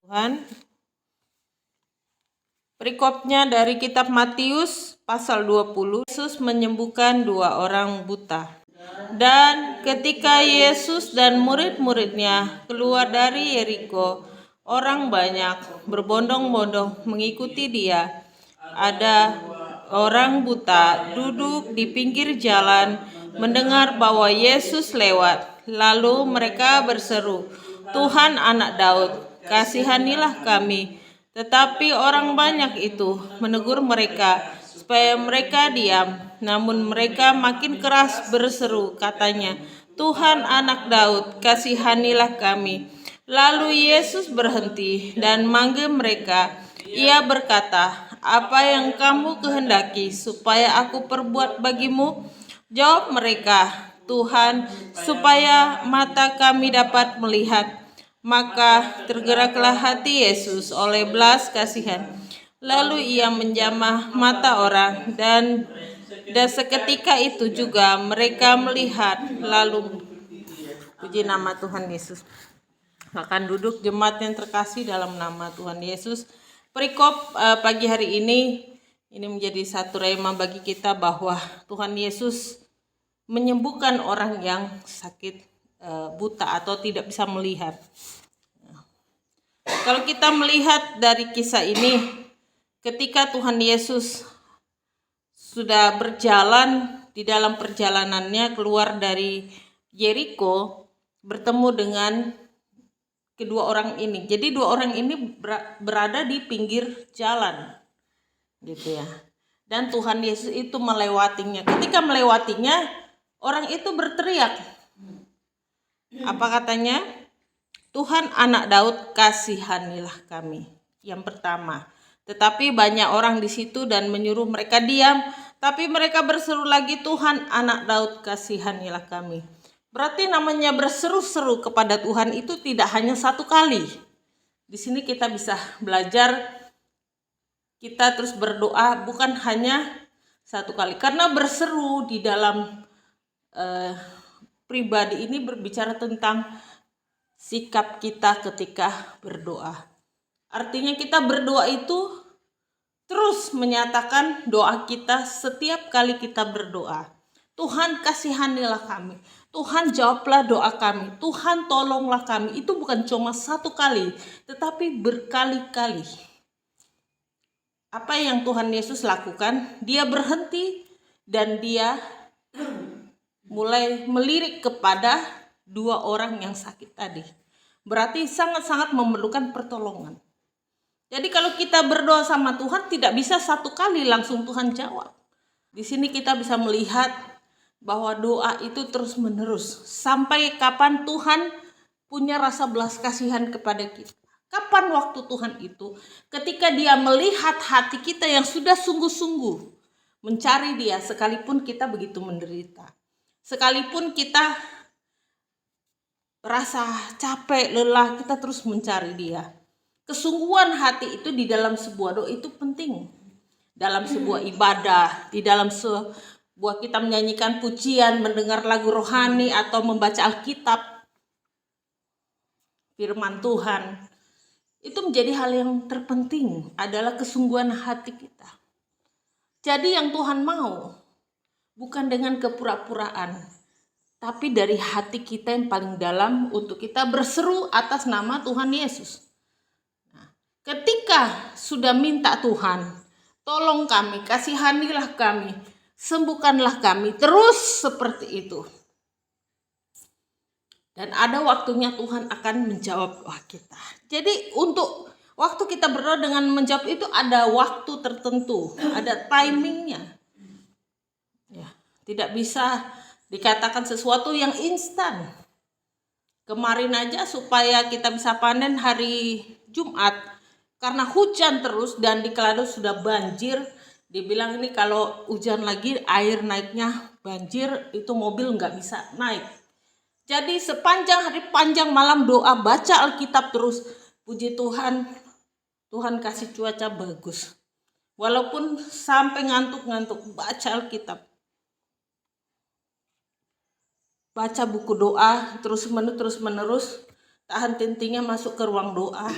Tuhan. Perikopnya dari kitab Matius pasal 20. Yesus menyembuhkan 2 orang buta. Dan ketika Yesus dan murid-muridnya keluar dari Yeriko, orang banyak berbondong-bondong mengikuti dia. Ada orang buta duduk di pinggir jalan mendengar bahwa Yesus lewat. Lalu mereka berseru, "Tuhan, Anak Daud, kasihanilah kami." Tetapi orang banyak itu menegur mereka supaya mereka diam. Namun mereka makin keras berseru, katanya, "Tuhan, Anak Daud, kasihanilah kami." Lalu Yesus berhenti dan manggil mereka. Ia berkata, "Apa yang kamu kehendaki supaya aku perbuat bagimu?" Jawab mereka, "Tuhan, supaya mata kami dapat melihat." Maka tergeraklah hati Yesus oleh belas kasihan. Lalu ia menjamah mata orang dan seketika itu juga mereka melihat. Lalu puji nama Tuhan Yesus. Akan duduk jemaat yang terkasih dalam nama Tuhan Yesus. Perikop pagi hari ini menjadi satu rema bagi kita bahwa Tuhan Yesus menyembuhkan orang yang sakit buta atau tidak bisa melihat. Kalau kita melihat dari kisah ini, ketika Tuhan Yesus sudah berjalan di dalam perjalanannya keluar dari Yeriko, bertemu dengan kedua orang ini. Jadi 2 orang ini berada di pinggir jalan, gitu ya. Dan Tuhan Yesus itu melewatinya. Ketika melewatinya, orang itu berteriak. Apa katanya? "Tuhan, Anak Daud, kasihanilah kami." Yang pertama. Tetapi banyak orang di situ dan menyuruh mereka diam. Tapi mereka berseru lagi, "Tuhan, Anak Daud, kasihanilah kami." Berarti namanya berseru-seru kepada Tuhan itu tidak hanya satu kali. Di sini kita bisa belajar, kita terus berdoa bukan hanya satu kali. Karena berseru di dalam pribadi ini berbicara tentang sikap kita ketika berdoa. Artinya kita berdoa itu terus menyatakan doa kita setiap kali kita berdoa. "Tuhan, kasihanilah kami. Tuhan, jawablah doa kami. Tuhan, tolonglah kami." Itu bukan cuma satu kali, tetapi berkali-kali. Apa yang Tuhan Yesus lakukan? Dia berhenti dan dia mulai melirik kepada 2 orang yang sakit tadi. Berarti sangat-sangat memerlukan pertolongan. Jadi kalau kita berdoa sama Tuhan tidak bisa satu kali langsung Tuhan jawab. Di sini kita bisa melihat bahwa doa itu terus-menerus. Sampai kapan Tuhan punya rasa belas kasihan kepada kita? Kapan waktu Tuhan itu? Ketika Dia melihat hati kita yang sudah sungguh-sungguh mencari Dia, sekalipun kita begitu menderita. Sekalipun kita rasa capek, lelah, kita terus mencari Dia. Kesungguhan hati itu di dalam sebuah doa itu penting. Dalam sebuah ibadah, di dalam sebuah kita menyanyikan pujian, mendengar lagu rohani atau membaca Alkitab, firman Tuhan. Itu menjadi hal yang terpenting, adalah kesungguhan hati kita. Jadi yang Tuhan mau bukan dengan kepura-puraan, tapi dari hati kita yang paling dalam untuk kita berseru atas nama Tuhan Yesus. Ketika sudah minta Tuhan, tolong kami, kasihanilah kami, sembuhkanlah kami, terus seperti itu. Dan ada waktunya Tuhan akan menjawab doa kita. Jadi untuk waktu kita berdoa dengan menjawab itu ada waktu tertentu, ada timingnya. Ya, tidak bisa dikatakan sesuatu yang instan. Kemarin aja supaya kita bisa panen hari Jumat, karena hujan terus dan di Kelado sudah banjir, dibilang ini kalau hujan lagi air naiknya banjir, itu mobil nggak bisa naik. Jadi sepanjang hari, panjang malam doa, baca Alkitab terus. Puji Tuhan, Tuhan kasih cuaca bagus. Walaupun sampai ngantuk-ngantuk, baca Alkitab. Baca buku doa terus menerus, tak henti-hentinya masuk ke ruang doa.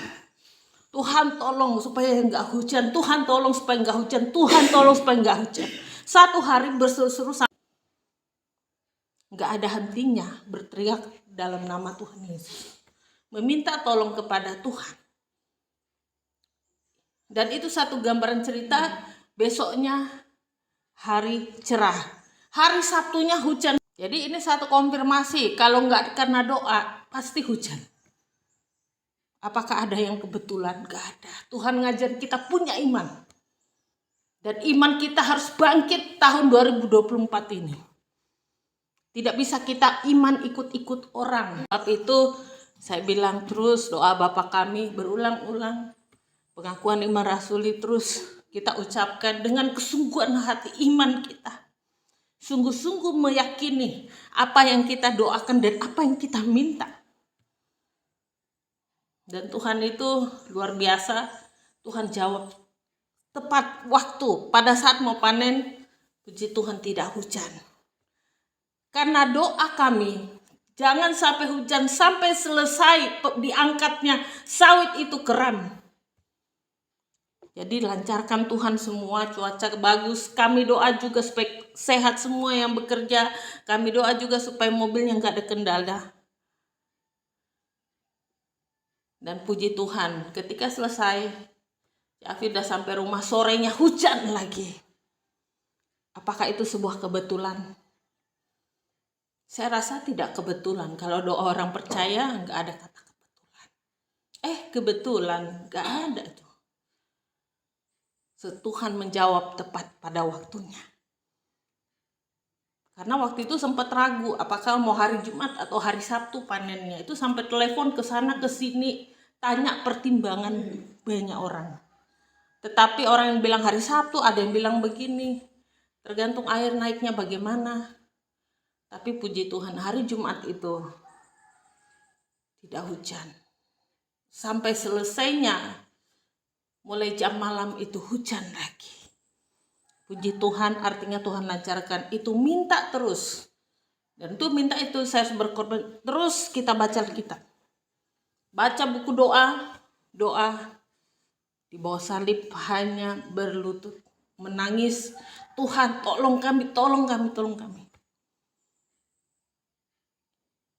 Tuhan tolong supaya enggak hujan, Tuhan tolong supaya enggak hujan, Tuhan tolong supaya enggak hujan. Satu hari berseru-seru, enggak ada hentinya berteriak dalam nama Tuhan Yesus, meminta tolong kepada Tuhan. Dan itu satu gambaran cerita. Besoknya hari cerah, hari Sabtunya hujan. Jadi ini satu konfirmasi, kalau enggak karena doa pasti hujan. Apakah ada yang kebetulan? Gak ada. Tuhan ngajar kita punya iman. Dan iman kita harus bangkit tahun 2024 ini. Tidak bisa kita iman ikut-ikut orang. Sebab itu saya bilang terus doa Bapa kami berulang-ulang. Pengakuan iman rasuli terus kita ucapkan dengan kesungguhan hati iman kita. Sungguh-sungguh meyakini apa yang kita doakan dan apa yang kita minta. Dan Tuhan itu luar biasa. Tuhan jawab tepat waktu. Pada saat mau panen, puji Tuhan tidak hujan. Karena doa kami, jangan sampai hujan, sampai selesai diangkatnya sawit itu keram. Jadi lancarkan Tuhan semua, cuaca bagus. Kami doa juga supaya sehat semua yang bekerja. Kami doa juga supaya mobilnya nggak ada kendala. Dan puji Tuhan, ketika selesai, Afi udah sampai rumah, sorenya hujan lagi. Apakah itu sebuah kebetulan? Saya rasa tidak kebetulan. Kalau doa orang percaya, nggak ada kata kebetulan. Kebetulan, nggak ada tuh. Tuhan menjawab tepat pada waktunya. Karena waktu itu sempat ragu apakah mau hari Jumat atau hari Sabtu panennya. Itu sampai telepon ke sana ke sini, tanya pertimbangan banyak orang. Tetapi orang yang bilang hari Sabtu, ada yang bilang begini, tergantung air naiknya bagaimana. Tapi puji Tuhan, hari Jumat itu tidak hujan. Sampai selesainya, mulai jam malam itu hujan lagi. Puji Tuhan, artinya Tuhan lancarkan. Itu minta terus. Dan itu minta itu saya harus berkorban. Terus kita baca Alkitab. Baca buku doa. Doa di bawah salib hanya berlutut. Menangis. Tuhan tolong kami, tolong kami, tolong kami.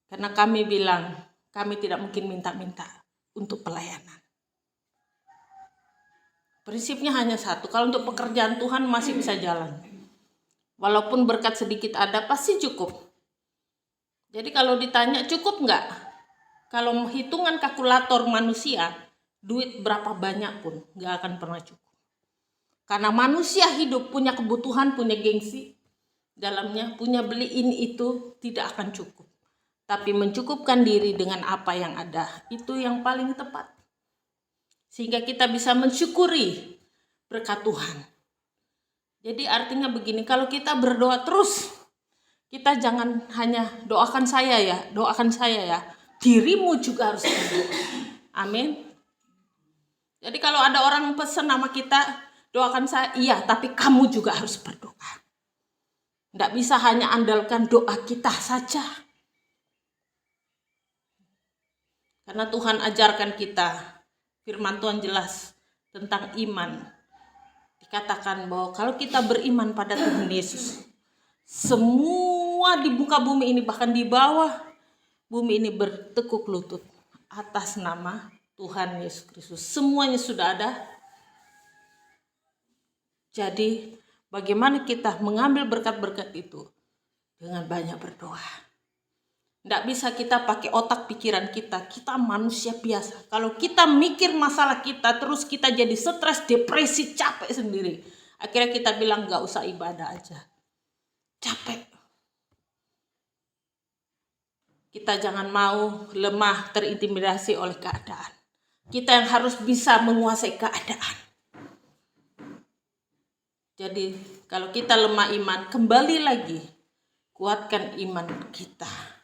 Karena kami bilang, kami tidak mungkin minta-minta untuk pelayanan. Prinsipnya hanya satu, kalau untuk pekerjaan Tuhan masih bisa jalan. Walaupun berkat sedikit ada, pasti cukup. Jadi kalau ditanya cukup nggak? Kalau hitungan kalkulator manusia, duit berapa banyak pun nggak akan pernah cukup. Karena manusia hidup punya kebutuhan, punya gengsi dalamnya, punya beli ini itu tidak akan cukup. Tapi mencukupkan diri dengan apa yang ada, itu yang paling tepat. Sehingga kita bisa mensyukuri berkat Tuhan. Jadi artinya begini, kalau kita berdoa terus, kita jangan hanya doakan saya ya, dirimu juga harus berdoa. Amin. Jadi kalau ada orang pesan nama kita, doakan saya, iya, tapi kamu juga harus berdoa. Tidak bisa hanya andalkan doa kita saja. Karena Tuhan ajarkan kita, firman Tuhan jelas tentang iman. Dikatakan bahwa kalau kita beriman pada Tuhan Yesus, semua di muka bumi ini, bahkan di bawah bumi ini bertekuk lutut atas nama Tuhan Yesus Kristus. Semuanya sudah ada. Jadi bagaimana kita mengambil berkat-berkat itu? Dengan banyak berdoa. Tidak bisa kita pakai otak pikiran kita manusia biasa. Kalau kita mikir masalah kita, terus kita jadi stres, depresi, capek sendiri. Akhirnya kita bilang gak usah ibadah aja. Capek. Kita jangan mau lemah, terintimidasi oleh keadaan. Kita yang harus bisa menguasai keadaan. Jadi kalau kita lemah iman, kembali lagi kuatkan iman kita.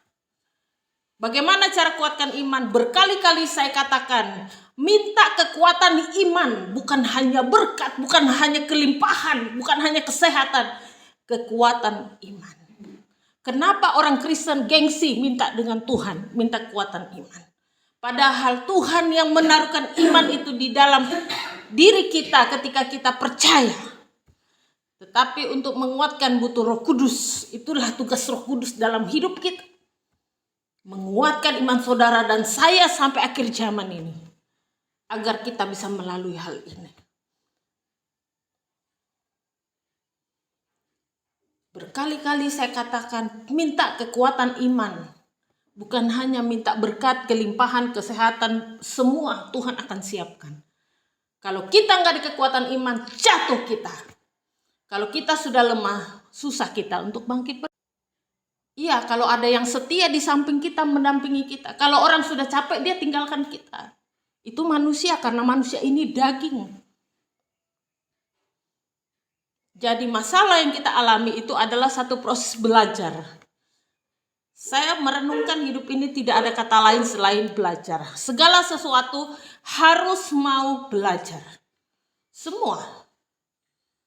Bagaimana cara kuatkan iman? Berkali-kali saya katakan, minta kekuatan iman, bukan hanya berkat, bukan hanya kelimpahan, bukan hanya kesehatan, kekuatan iman. Kenapa orang Kristen gengsi minta dengan Tuhan, minta kekuatan iman? Padahal Tuhan yang menaruhkan iman itu di dalam diri kita ketika kita percaya. Tetapi untuk menguatkan butuh Roh Kudus. Itulah tugas Roh Kudus dalam hidup kita. Menguatkan iman saudara dan saya sampai akhir zaman ini. Agar kita bisa melalui hal ini. Berkali-kali saya katakan, minta kekuatan iman. Bukan hanya minta berkat, kelimpahan, kesehatan, semua Tuhan akan siapkan. Kalau kita nggak ada kekuatan iman, jatuh kita. Kalau kita sudah lemah, susah kita untuk bangkit. Iya, kalau ada yang setia di samping kita, mendampingi kita. Kalau orang sudah capek, dia tinggalkan kita. Itu manusia, karena manusia ini daging. Jadi masalah yang kita alami itu adalah satu proses belajar. Saya merenungkan hidup ini tidak ada kata lain selain belajar. Segala sesuatu harus mau belajar. Semua.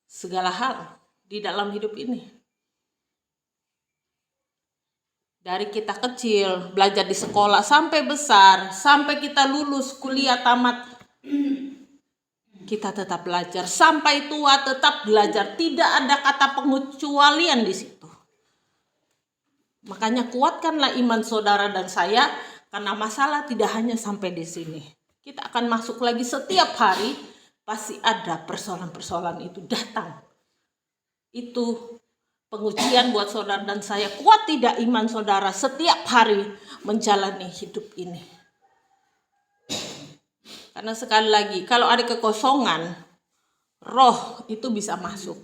Segala hal di dalam hidup ini. Dari kita kecil, belajar di sekolah, sampai besar, sampai kita lulus, kuliah, tamat. Kita tetap belajar. Sampai tua tetap belajar. Tidak ada kata pengecualian di situ. Makanya kuatkanlah iman saudara dan saya, karena masalah tidak hanya sampai di sini. Kita akan masuk lagi setiap hari, pasti ada persoalan-persoalan itu datang. Itu pengujian buat saudara dan saya. Kuat tidak iman saudara setiap hari menjalani hidup ini. Karena sekali lagi, kalau ada kekosongan, roh itu bisa masuk.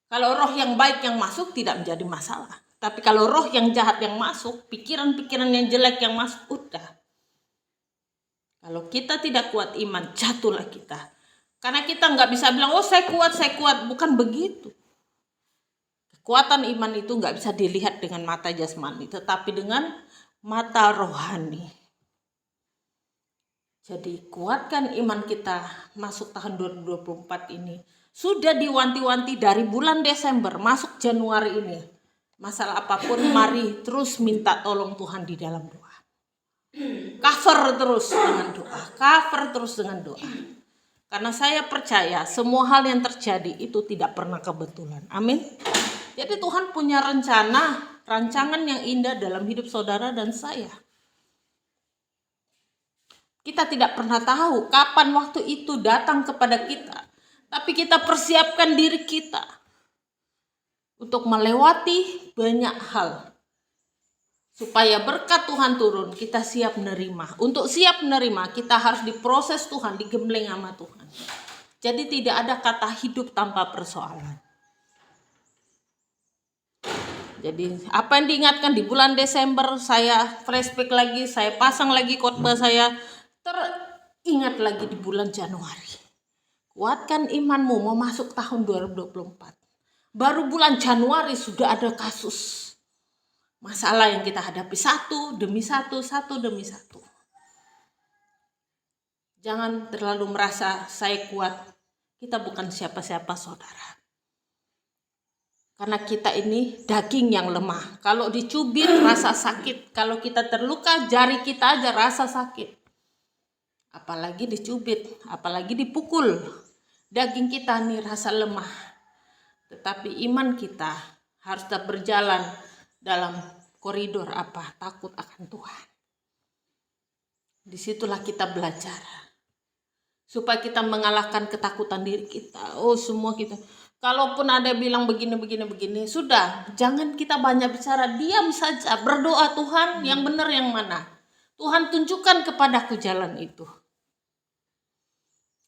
Kalau roh yang baik yang masuk tidak menjadi masalah. Tapi kalau roh yang jahat yang masuk, pikiran-pikiran yang jelek yang masuk, udah. Kalau kita tidak kuat iman, jatuhlah kita. Karena kita nggak bisa bilang, oh saya kuat. Bukan begitu. Kekuatan iman itu nggak bisa dilihat dengan mata jasmani, tetapi dengan mata rohani. Jadi kuatkan iman kita masuk tahun 2024 ini. Sudah diwanti-wanti dari bulan Desember, masuk Januari ini. Masalah apapun, mari terus minta tolong Tuhan di dalam doa. Cover terus dengan doa. Karena saya percaya semua hal yang terjadi itu tidak pernah kebetulan. Amin. Jadi Tuhan punya rancangan yang indah dalam hidup saudara dan saya. Kita tidak pernah tahu kapan waktu itu datang kepada kita. Tapi kita persiapkan diri kita untuk melewati banyak hal. Supaya berkat Tuhan turun, kita siap menerima. Untuk siap menerima, kita harus diproses Tuhan, digembleng sama Tuhan. Jadi tidak ada kata hidup tanpa persoalan. Jadi apa yang diingatkan di bulan Desember, saya flashback lagi, saya pasang lagi khotbah saya, teringat lagi di bulan Januari. Kuatkan imanmu, mau masuk tahun 2024. Baru bulan Januari sudah ada kasus. Masalah yang kita hadapi satu demi satu. Jangan terlalu merasa saya kuat. Kita bukan siapa-siapa saudara. Karena kita ini daging yang lemah. Kalau dicubit rasa sakit. Kalau kita terluka jari kita aja rasa sakit. Apalagi dicubit, apalagi dipukul. Daging kita nih rasa lemah. Tetapi iman kita harus tetap berjalan dalam koridor apa? Takut akan Tuhan. Disitulah kita belajar. Supaya kita mengalahkan ketakutan diri kita. Oh semua kita. Kalaupun ada bilang begini, sudah. Jangan kita banyak bicara. Diam saja. Berdoa Tuhan yang benar yang mana. Tuhan tunjukkan kepadaku jalan itu.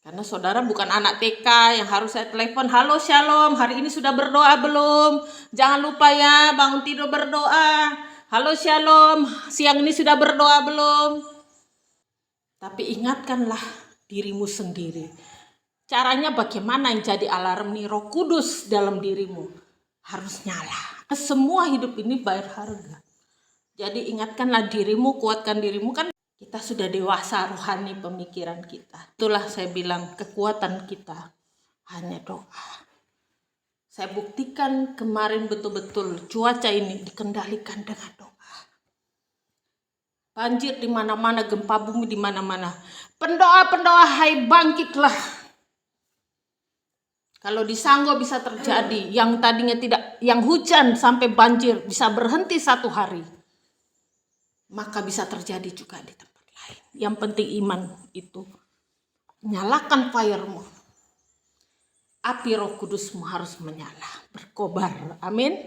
Karena saudara bukan anak TK yang harus saya telepon, halo Shalom, hari ini sudah berdoa belum? Jangan lupa ya, bangun tidur berdoa. Halo Shalom, siang ini sudah berdoa belum? Tapi ingatkanlah dirimu sendiri. Caranya bagaimana yang jadi alarm nih? Roh Kudus dalam dirimu harus nyala. Semua hidup ini bayar harga. Jadi ingatkanlah dirimu, kuatkan dirimu. Kan kita sudah dewasa rohani pemikiran kita. Itulah saya bilang kekuatan kita hanya doa. Saya buktikan kemarin betul-betul cuaca ini dikendalikan dengan doa. Banjir di mana-mana, gempa bumi di mana-mana. Pendoa-pendoa, hai bangkitlah. Kalau di Sanggo bisa terjadi, yang tadinya tidak, yang hujan sampai banjir bisa berhenti 1 hari, maka bisa terjadi juga di tempat lain. Yang penting iman itu. Nyalakan firemu. Api Roh Kudusmu harus menyala, berkobar. Amin.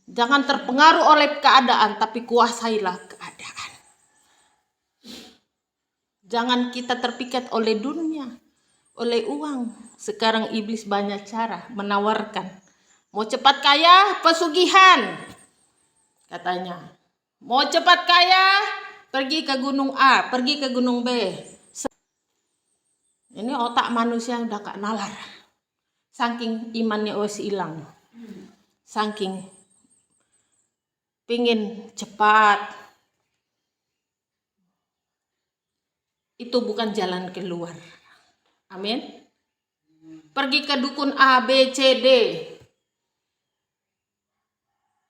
Jangan terpengaruh oleh keadaan, tapi kuasailah keadaan. Jangan kita terpikat oleh dunia, oleh uang. Sekarang iblis banyak cara menawarkan. Mau cepat kaya, pesugihan. Katanya. Mau cepat kaya, pergi ke gunung A, pergi ke gunung B. Ini otak manusia udah gak nalar. Saking imannya wes hilang. Saking pingin cepat. Itu bukan jalan keluar. Amin. Pergi ke dukun A, B, C, D.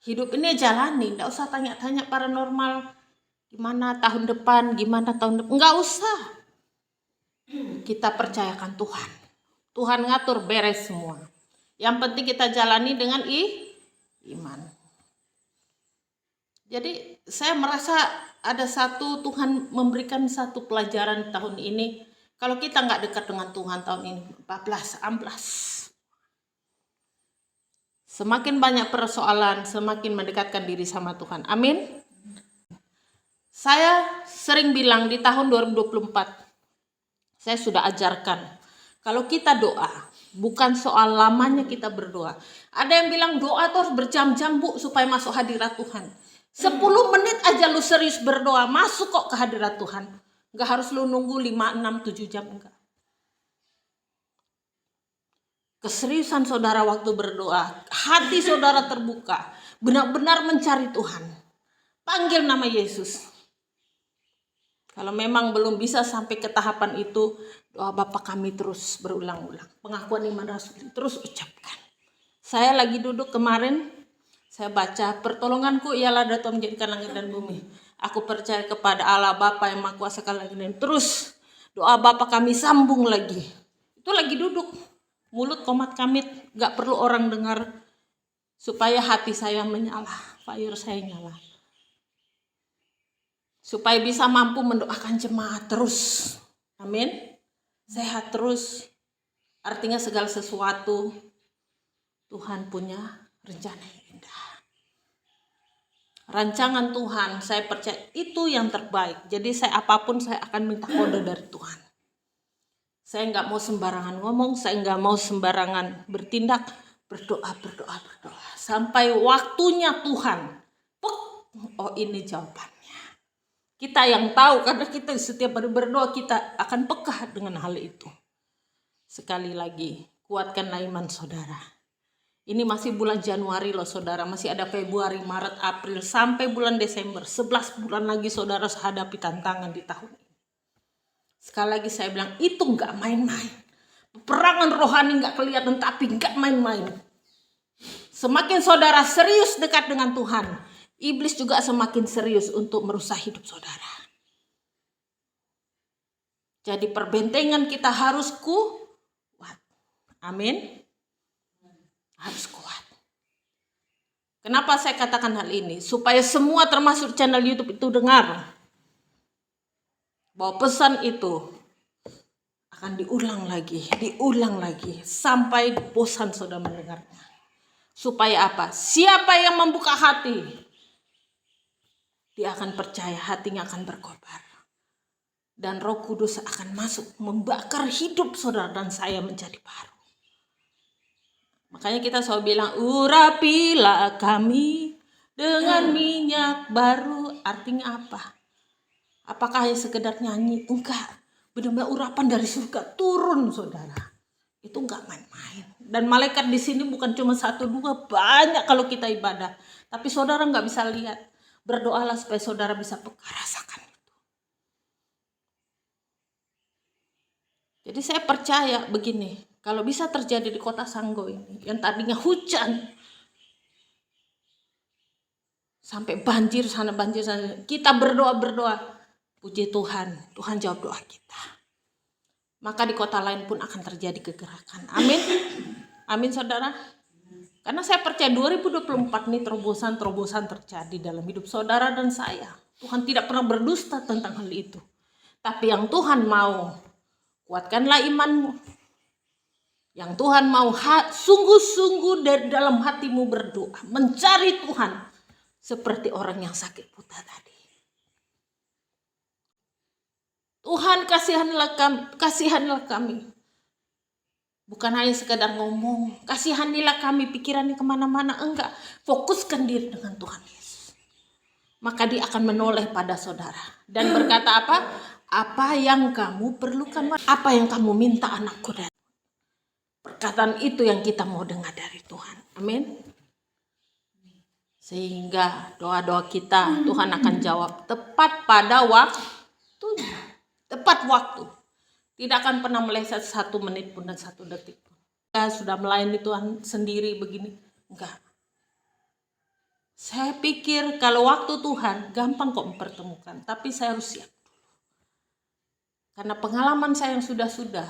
Hidup ini jalani, enggak usah tanya-tanya paranormal. Gimana tahun depan, enggak usah. Kita percayakan Tuhan. Tuhan ngatur beres semua. Yang penting kita jalani dengan iman. Jadi saya merasa ada Tuhan memberikan satu pelajaran tahun ini. Kalau kita nggak dekat dengan Tuhan tahun ini, 14, 16. Semakin banyak persoalan, semakin mendekatkan diri sama Tuhan. Amin. Saya sering bilang di tahun 2024, saya sudah ajarkan, kalau kita doa, bukan soal lamanya kita berdoa. Ada yang bilang doa tuh harus berjam-jam, Bu, supaya masuk hadirat Tuhan. 10 menit aja lu serius berdoa, masuk kok ke hadirat Tuhan. Enggak harus lu nunggu 5, 6, 7 jam, enggak. Keseriusan saudara waktu berdoa, hati saudara terbuka, benar-benar mencari Tuhan. Panggil nama Yesus. Kalau memang belum bisa sampai ke tahapan itu, doa Bapa kami terus berulang-ulang. Pengakuan iman rasul terus ucapkan. Saya lagi duduk kemarin, saya baca, pertolonganku ialah datang menjadikan langit dan bumi. Aku percaya kepada Allah Bapa yang Maha Kuasa langit dan bumi. Terus doa Bapa kami sambung lagi. Itu lagi duduk, mulut komat kamit, gak perlu orang dengar. Supaya hati saya menyala, fire saya nyala. Supaya bisa mampu mendoakan jemaat terus. Amin. Sehat terus. Artinya segala sesuatu Tuhan punya rencana yang indah. Rancangan Tuhan, saya percaya itu yang terbaik. Jadi saya apapun saya akan minta kode dari Tuhan. Saya nggak mau sembarangan ngomong, saya nggak mau sembarangan bertindak. Berdoa. Sampai waktunya Tuhan. Oh ini jawaban. Kita yang tahu, karena kita setiap hari berdoa kita akan peka dengan hal itu. Sekali lagi, kuatkanlah iman saudara. Ini masih bulan Januari loh saudara, masih ada Februari, Maret, April, sampai bulan Desember. 11 bulan lagi saudara hadapi tantangan di tahun ini. Sekali lagi saya bilang, itu nggak main-main. Peperangan rohani nggak kelihatan, tapi nggak main-main. Semakin saudara serius dekat dengan Tuhan, iblis juga semakin serius untuk merusak hidup saudara. Jadi perbentengan kita harus kuat. Amin. Harus kuat. Kenapa saya katakan hal ini? Supaya semua termasuk channel YouTube itu dengar. Bahwa pesan itu akan diulang lagi. Sampai bosan saudara mendengarnya. Supaya apa? Siapa yang membuka hati, dia akan percaya, hatinya akan berkobar. Dan Roh Kudus akan masuk, membakar hidup saudara dan saya menjadi baru. Makanya kita selalu bilang, urapilah kami dengan minyak baru. Artinya apa? Apakah hanya sekedar nyanyi? Enggak. Benar-benar urapan dari surga turun saudara. Itu enggak main-main. Dan malaikat di sini bukan cuma 1, 2, banyak kalau kita ibadah. Tapi saudara enggak bisa lihat. Berdoalah supaya saudara bisa rasakan itu. Jadi saya percaya begini, kalau bisa terjadi di kota Sanggo ini, yang tadinya hujan, Sampai banjir sana, banjir sana. Kita berdoa. Puji Tuhan, Tuhan jawab doa kita. Maka di kota lain pun akan terjadi kegerakan. Amin. Amin saudara. Karena saya percaya 2024 ini terobosan terjadi dalam hidup saudara dan saya. Tuhan tidak pernah berdusta tentang hal itu. Tapi yang Tuhan mau, kuatkanlah imanmu. Yang Tuhan mau sungguh-sungguh dari dalam hatimu berdoa. Mencari Tuhan seperti orang yang sakit buta tadi. Tuhan kasihanilah kami. Bukan hanya sekedar ngomong, kasihanilah kami pikirannya kemana-mana, enggak. Fokuskan diri dengan Tuhan Yesus. Maka dia akan menoleh pada saudara. Dan berkata apa? Apa yang kamu perlukan, apa yang kamu minta anakku. Dan perkataan itu yang kita mau dengar dari Tuhan. Amin. Sehingga doa-doa kita Tuhan akan jawab tepat pada waktunya. Tepat waktu. Tidak akan pernah meleset 1 menit pun dan 1 detik pun. Kita sudah melayani Tuhan sendiri begini. Enggak. Saya pikir kalau waktu Tuhan gampang kok mempertemukan. Tapi saya harus siap dulu. Karena pengalaman saya yang sudah.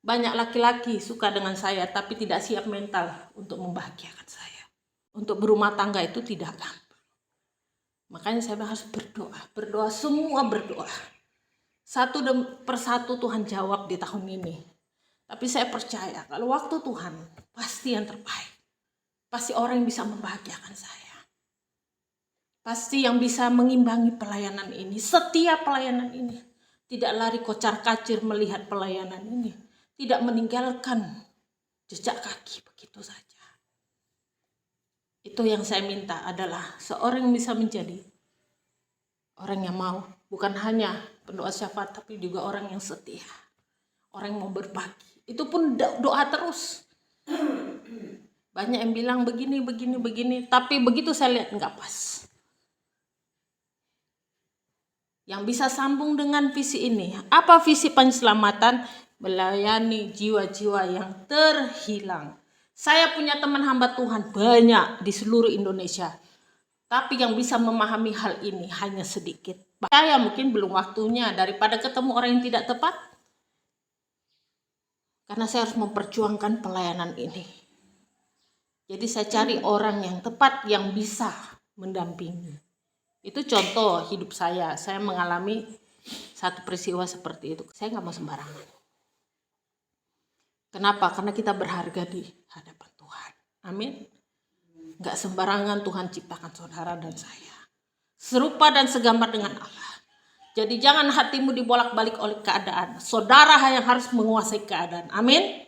Banyak laki-laki suka dengan saya tapi tidak siap mental untuk membahagiakan saya. Untuk berumah tangga itu tidak gampang. Makanya saya harus berdoa. Berdoa, semua berdoa. Satu persatu Tuhan jawab di tahun ini. Tapi saya percaya kalau waktu Tuhan pasti yang terbaik. Pasti orang yang bisa membahagiakan saya. Pasti yang bisa mengimbangi pelayanan ini. Setiap pelayanan ini. Tidak lari kocar-kacir melihat pelayanan ini. Tidak meninggalkan jejak kaki begitu saja. Itu yang saya minta adalah seorang yang bisa menjadi orang yang mau. Bukan hanya pendoa syafaat, tapi juga orang yang setia. Orang yang mau berbagi. Itu pun doa terus. Banyak yang bilang begini. Tapi begitu saya lihat enggak pas. Yang bisa sambung dengan visi ini. Apa visi penyelamatan? Melayani jiwa-jiwa yang terhilang. Saya punya teman hamba Tuhan banyak di seluruh Indonesia. Tapi yang bisa memahami hal ini hanya sedikit. Saya mungkin belum waktunya daripada ketemu orang yang tidak tepat. Karena saya harus memperjuangkan pelayanan ini. Jadi saya cari orang yang tepat yang bisa mendampingi. Itu contoh hidup saya. Saya mengalami satu peristiwa seperti itu. Saya nggak mau sembarangan. Kenapa? Karena kita berharga di hadapan Tuhan. Amin. Nggak sembarangan Tuhan ciptakan saudara dan saya. Serupa dan segambar dengan Allah. Jadi jangan hatimu dibolak-balik oleh keadaan. Saudara yang harus menguasai keadaan. Amin.